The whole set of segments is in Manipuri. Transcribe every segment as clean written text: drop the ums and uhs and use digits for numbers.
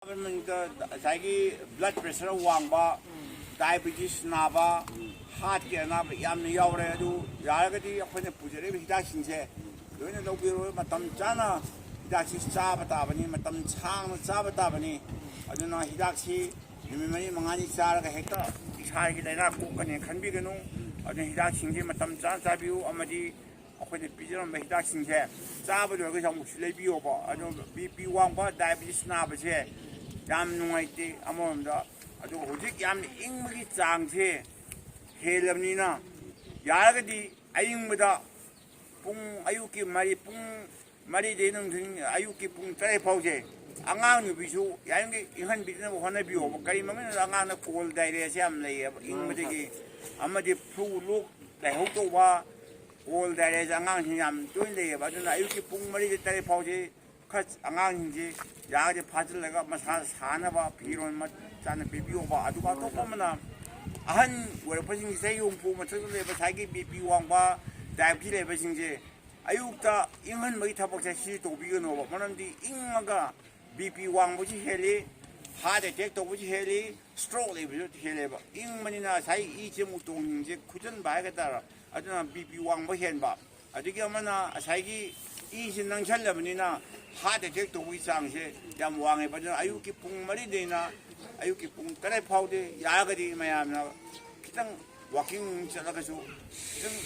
ꯉꯁꯥꯏꯒꯤ ꯕ꯭ꯂꯗ ꯄ꯭ꯔꯦꯁꯔ ꯋꯥꯡꯕ, ꯗꯥꯏꯕꯦꯇꯤꯁ ꯅꯥꯕ, ꯍꯥꯔꯠꯀꯤ ꯑꯅꯥꯕ ꯌꯥꯝꯅ ꯌꯥꯎꯔꯦ꯫ ꯑꯗꯨ ꯌꯥꯔꯒꯗꯤ ꯑꯩꯈꯣꯏꯅ ꯄꯨꯖꯔꯤꯕ ꯍꯤꯗꯥꯛꯁꯤꯡꯁꯦ ꯂꯣꯏꯅ ꯂꯧꯕꯤꯔꯣ, ꯃꯇꯝ ꯆꯥꯅ ꯍꯤꯗꯥꯛꯁꯤ ꯆꯥꯕ ꯇꯥꯕꯅꯤ, ꯃꯇꯝ ꯁꯥꯡꯅ ꯆꯥꯕ ꯇꯥꯕꯅꯤ꯫ ꯑꯗꯨꯅ ꯍꯤꯗꯥꯛꯁꯤ ꯅꯨꯃꯤꯠ 4-5ꯅꯤ ꯆꯥꯔꯒ ꯍꯦꯛꯇ ꯏꯁꯥꯒꯤ ꯂꯥꯏꯅꯥ ꯀꯣꯛꯀꯅꯤ ꯈꯟꯕꯤꯒꯅꯨ꯫ ꯑꯗꯨꯅ ꯍꯤꯗꯥꯛꯁꯤꯡꯁꯤ ꯃꯇꯝ ꯆꯥꯅ ꯆꯥꯕꯤꯌꯨ, ꯑꯃꯗꯤ ꯑꯩꯈꯣꯏꯅ ꯄꯤꯖꯔꯝꯕ ꯍꯤꯗꯥꯛꯁꯤꯡꯁꯦ ꯆꯥꯕ ꯂꯣꯏꯔꯒꯁꯨ ꯑꯃꯨꯛꯁꯨ ꯂꯩꯕꯤꯌꯣꯕ꯫ ꯑꯗꯨ BP ꯋꯥꯡꯕ, ꯗꯥꯏꯕꯦꯇꯤꯁ ꯅꯥꯕꯁꯦ ꯌꯥꯝ ꯅꯨꯡꯉꯥꯏꯇꯦ ꯑꯃꯔꯣꯝꯗ꯫ ꯑꯗꯨꯒ ꯍꯧꯖꯤꯛ ꯌꯥꯝꯅ ꯏꯪꯕꯒꯤ ꯆꯥꯡꯁꯦ ꯍꯦꯜꯂꯕꯅꯤꯅ ꯌꯥꯔꯒꯗꯤ ꯑꯏꯪꯕꯗ ꯑꯌꯨꯛꯀꯤ ꯄꯨꯡ 4ꯗꯩ ꯅꯨꯡꯊꯤꯟ ꯑꯌꯨꯛꯀꯤ ꯄꯨꯡ 8 ꯐꯥꯎꯁꯦ ꯑꯉꯥꯡ ꯅꯨꯕꯤꯁꯨ ꯌꯥꯔꯤꯈꯩ ꯏꯪꯍꯟꯕꯤꯗꯅꯕ ꯍꯣꯠꯅꯕꯤꯌꯣꯕ꯫ ꯀꯔꯤ ꯃꯃꯤꯡꯅꯣ ꯑꯉꯥꯡꯅ ꯀꯣꯜ ꯗꯥꯏꯔꯤꯌꯥꯁꯦ ꯌꯥꯝ ꯂꯩꯌꯦꯕ ꯏꯪꯕꯗꯒꯤ, ꯑꯃꯗꯤ ꯐ꯭ꯂꯨ ꯂꯣꯛ ꯂꯥꯏꯍꯧ ꯇꯧꯕ, ꯀꯣꯜ ꯗꯥꯏꯔꯤꯌꯥꯁꯦ ꯑꯉꯥꯡꯁꯤꯡ ꯌꯥꯝ ꯇꯣꯏꯅ ꯂꯩꯌꯦꯕ꯫ ꯑꯗꯨꯅ ꯑꯌꯨꯛꯀꯤ ꯄꯨꯡ 4ꯗꯩ 8 ꯐꯥꯎꯁꯦ ꯈꯔ ꯑꯉꯥꯡꯁꯤꯡꯁꯤ ꯌꯥꯔꯒꯗꯤ ꯐꯥꯖꯤꯜꯂꯒ ꯃꯁꯥ ꯁꯥꯅꯕ ꯐꯤꯔꯣꯜ ꯆꯥꯅ ꯄꯤꯕꯤꯌꯣꯕ꯫ ꯑꯗꯨꯒ ꯑꯇꯣꯞꯄ ꯑꯃꯅ ꯑꯍꯟ ꯑꯣꯏꯔꯛꯄꯁꯤꯡ ꯆꯍꯤ 70 ꯃꯊꯛꯇ ꯂꯩꯕ ꯉꯁꯥꯏꯒꯤ BP ꯋꯥꯡꯕ, ꯗꯥꯏꯕꯦꯇꯤꯁ ꯂꯩꯕꯁꯤꯡꯁꯦ ꯑꯌꯨꯛꯇ ꯏꯪꯍꯟꯕꯒꯤ ꯊꯕꯛꯁꯦ ꯁꯤ ꯇꯧꯕꯤꯒꯅꯣꯕ꯫ ꯃꯔꯝꯗꯤ ꯏꯪꯉꯒ BP ꯋꯥꯡꯕꯁꯤ ꯍꯦꯜꯂꯤ, ꯍꯥꯔꯠ ꯑꯦꯇꯦꯛ ꯇꯧꯕꯁꯤ ꯍꯦꯜꯂꯤ, ꯁ꯭ꯇ꯭ꯔꯣꯛ ꯂꯩꯕꯁꯨ ꯍꯦꯜꯂꯦꯕ꯫ ꯏꯪꯕꯅꯤꯅ ꯉꯁꯥꯏ ꯏ ꯆꯦꯃꯨꯛ ꯇꯣꯡꯁꯤꯡꯁꯦ ꯈꯨꯖꯟꯕ ꯍꯥꯏꯒꯗ꯭ꯔꯥ, ꯑꯗꯨꯅ BP ꯋꯥꯡꯕ ꯍꯦꯟꯕ꯫ ꯑꯗꯒꯤ ꯑꯃꯅ ꯉꯁꯥꯏꯒꯤ ꯏꯁꯤ ꯅꯪꯁꯜꯂꯕꯅꯤꯅ ꯍꯥꯔꯠ ꯑꯦꯇꯦꯛ ꯇꯧꯕꯒꯤ ꯆꯥꯡꯁꯦ ꯌꯥꯝ ꯋꯥꯡꯉꯦꯕ꯫ ꯑꯗꯨꯅ ꯑꯌꯨꯛꯀꯤ ꯄꯨꯡ 4ꯗꯩꯅ ꯑꯌꯨꯛꯀꯤ ꯄꯨꯡ 8 ꯐꯥꯎꯗꯤ ꯌꯥꯔꯒꯗꯤ ꯃꯌꯥꯝꯅꯈꯤꯇꯪ ꯋꯥꯀꯤꯡ ꯆꯠꯂꯒꯁꯨ ꯈꯤꯇꯪ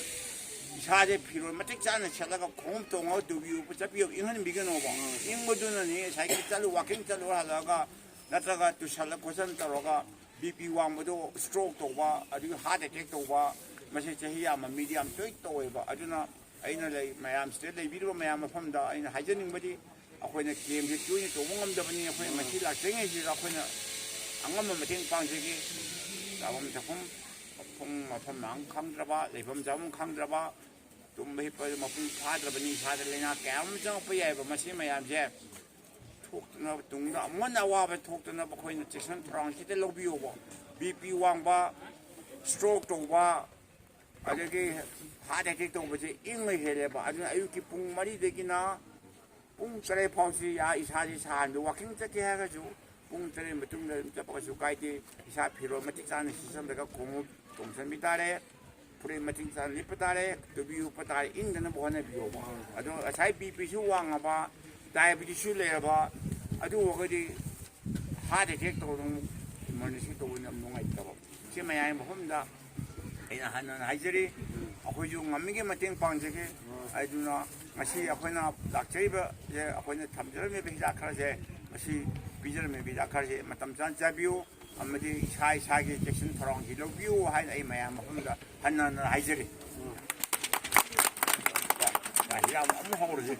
ꯏꯁꯥꯁꯦ ꯐꯤꯔꯣꯜ ꯃꯇꯤꯛ ꯆꯥꯅ ꯁꯦꯠꯂꯒ ꯈꯣꯡꯎꯞ ꯇꯣꯡꯉꯒ ꯆꯠꯄꯤꯌꯨ, ꯏꯪꯍꯟꯕꯤꯒꯅꯣꯕ꯫ ꯏꯪꯕꯗꯨꯅꯅꯤ ꯉꯁꯥꯏꯒꯤ ꯋꯥꯀꯤꯡ ꯆꯠꯂꯨꯔ ꯍꯜꯂꯛꯑꯒ ꯅꯠꯇ꯭ꯔꯒ ꯇꯨꯁꯜꯂ ꯈꯣꯠꯆꯟ ꯇꯧꯔꯒ BP ꯋꯥꯡꯕꯗꯣ ꯁ꯭ꯇ꯭ꯔꯣꯛ ꯇꯧꯕ, ꯑꯗꯒꯤ ꯍꯥꯔꯠ ꯑꯦꯇꯦꯛ ꯇꯧꯕ, ꯃꯁꯤ ꯆꯍꯤ ꯌꯥꯝꯕ ꯃꯤꯗꯤ ꯌꯥꯝ ꯇꯣꯏꯅ ꯇꯧꯋꯦꯕ꯫ ꯑꯗꯨꯅ ꯑꯩꯅ ꯃꯌꯥꯝꯁꯤꯗ ꯂꯩꯕꯤꯔꯤꯕ ꯃꯌꯥꯝ ꯃꯐꯝꯗ ꯑꯩꯅ ꯍꯥꯏꯖꯅꯤꯡꯕꯗꯤ ꯑꯩꯈꯣꯏꯅ ꯀꯦꯝꯁꯦ ꯇꯣꯏꯅ ꯇꯧꯕ ꯉꯝꯗꯕꯅꯤ꯫ ꯑꯩꯈꯣꯏꯅ ꯃꯁꯤ ꯂꯥꯛꯇ꯭ꯔꯤꯉꯩꯁꯤꯗ ꯑꯩꯈꯣꯏꯅ ꯑꯉꯝꯕ ꯃꯇꯦꯡ ꯄꯥꯡꯖꯒꯦ꯫ ꯆꯥꯐꯝ ꯊꯛꯐꯝ ꯃꯐꯝ ꯃꯔꯥꯡ ꯈꯪꯗ꯭ꯔꯕ, ꯂꯩꯐꯝ ꯆꯥꯐꯝ ꯈꯪꯗ꯭ꯔꯕ, ꯇꯨꯝꯕ ꯍꯤꯞꯄꯗ ꯃꯄꯨꯡ ꯐꯥꯗ꯭ꯔꯕꯅꯤ, ꯏꯁꯥꯗ ꯂꯥꯏꯅꯥ ꯀꯌꯥ ꯑꯃ ꯆꯪꯉꯛꯄ ꯌꯥꯏꯑꯕ꯫ ꯃꯁꯤ ꯃꯌꯥꯝꯁꯦ ꯊꯣꯛꯇꯅꯕ, ꯇꯨꯡꯗ ꯑꯃꯨꯛ ꯍꯟꯅ ꯑꯋꯥꯕ ꯊꯣꯛꯇꯅꯕ ꯑꯩꯈꯣꯏꯅ ꯆꯦꯛꯁꯤꯟ ꯊꯧꯔꯥꯡ ꯈꯤꯇ ꯂꯧꯕꯤꯌꯣꯕ꯫ BP ꯋꯥꯡꯕ, ꯁ꯭ꯇ꯭ꯔꯣꯛ ꯇꯧꯕ, ꯑꯗꯒꯤ ꯍꯥꯔꯠ ꯑꯦꯇꯦꯛ ꯇꯧꯕꯁꯦ ꯏꯪꯕ ꯍꯦꯜꯂꯦꯕ꯫ ꯑꯗꯨꯅ ꯑꯌꯨꯛꯀꯤ ꯄꯨꯡ 4ꯗꯒꯤꯅ ꯄꯨꯡ 8 ꯐꯥꯎꯁꯤ ꯏꯁꯥꯁꯤ ꯁꯥꯍꯟꯕ꯫ ꯋꯥꯀꯤꯡ ꯆꯠꯀꯦ ꯍꯥꯏꯔꯒꯁꯨ ꯄꯨꯡ 8 ꯃꯇꯨꯡꯗ ꯑꯗꯨꯝ ꯆꯠꯄ ꯀꯩꯁꯨ ꯀꯥꯏꯗꯦ꯫ ꯏꯁꯥ ꯐꯤꯔꯣꯜ ꯃꯇꯤꯛ ꯆꯥꯅ ꯁꯤꯖꯤꯜꯂꯒ ꯈꯣꯡꯎꯞ ꯇꯣꯡꯁꯤꯟꯕꯤ ꯇꯥꯔꯦ, ꯐꯨꯔꯤꯠ ꯃꯇꯤꯛ ꯆꯥꯅ ꯂꯤꯠꯄ ꯇꯥꯔꯦ, ꯇꯨꯄꯤ ꯎꯞꯄ ꯇꯥꯔꯦ, ꯏꯪꯗꯅꯕ ꯍꯣꯠꯅꯕꯤꯌꯣꯕ꯫ ꯑꯗꯣ ꯉꯁꯥꯏ BPꯁꯨ ꯋꯥꯡꯉꯕ, ꯗꯥꯏꯕꯦꯇꯤꯁꯁꯨ ꯂꯩꯔꯕ, ꯑꯗꯨ ꯑꯣꯏꯔꯒꯗꯤ ꯍꯥꯔꯠ ꯑꯦꯇꯦꯛ ꯇꯧꯗꯅ ꯏꯃꯔꯖꯦꯟꯁꯤ ꯇꯧꯕꯅ ꯌꯥꯝ ꯅꯨꯡꯉꯥꯏꯇꯕ꯫ ꯁꯤ ꯃꯌꯥꯝꯒꯤ ꯃꯐꯝꯗ ꯑꯩꯅ ꯍꯟꯅ ꯍꯥꯏꯖꯔꯤ, ꯑꯩꯈꯣꯏꯁꯨ ꯉꯝꯃꯤꯉꯩ ꯃꯇꯦꯡ ꯄꯥꯡꯖꯒꯦ꯫ ꯑꯗꯨꯅ ꯉꯁꯤ ꯑꯩꯈꯣꯏꯅ ꯂꯥꯛꯆꯔꯤꯕꯁꯦ, ꯑꯩꯈꯣꯏꯅ ꯊꯝꯖꯔꯝꯃꯤꯕ ꯍꯤꯗꯥꯛ ꯈꯔꯁꯦ, ꯃꯁꯤ ꯄꯤꯖꯔꯝꯃꯤꯕ ꯍꯤꯗꯥꯛ ꯈꯔꯁꯦ ꯃꯇꯝ ꯆꯥꯅ ꯆꯥꯕꯤꯌꯨ, ꯑꯃꯗꯤ ꯏꯁꯥꯒꯤ ꯆꯦꯛꯁꯤꯟ ꯊꯧꯔꯥꯡꯁꯤ ꯂꯧꯕꯤꯌꯨ ꯍꯥꯏꯅ ꯑꯩ ꯃꯌꯥꯝ ꯃꯐꯝꯗ ꯍꯟꯅ ꯍꯥꯏꯖꯔꯤ꯫ ꯍꯤꯗꯥꯛ ꯑꯃꯨꯛ ꯍꯧꯔꯁꯤ꯫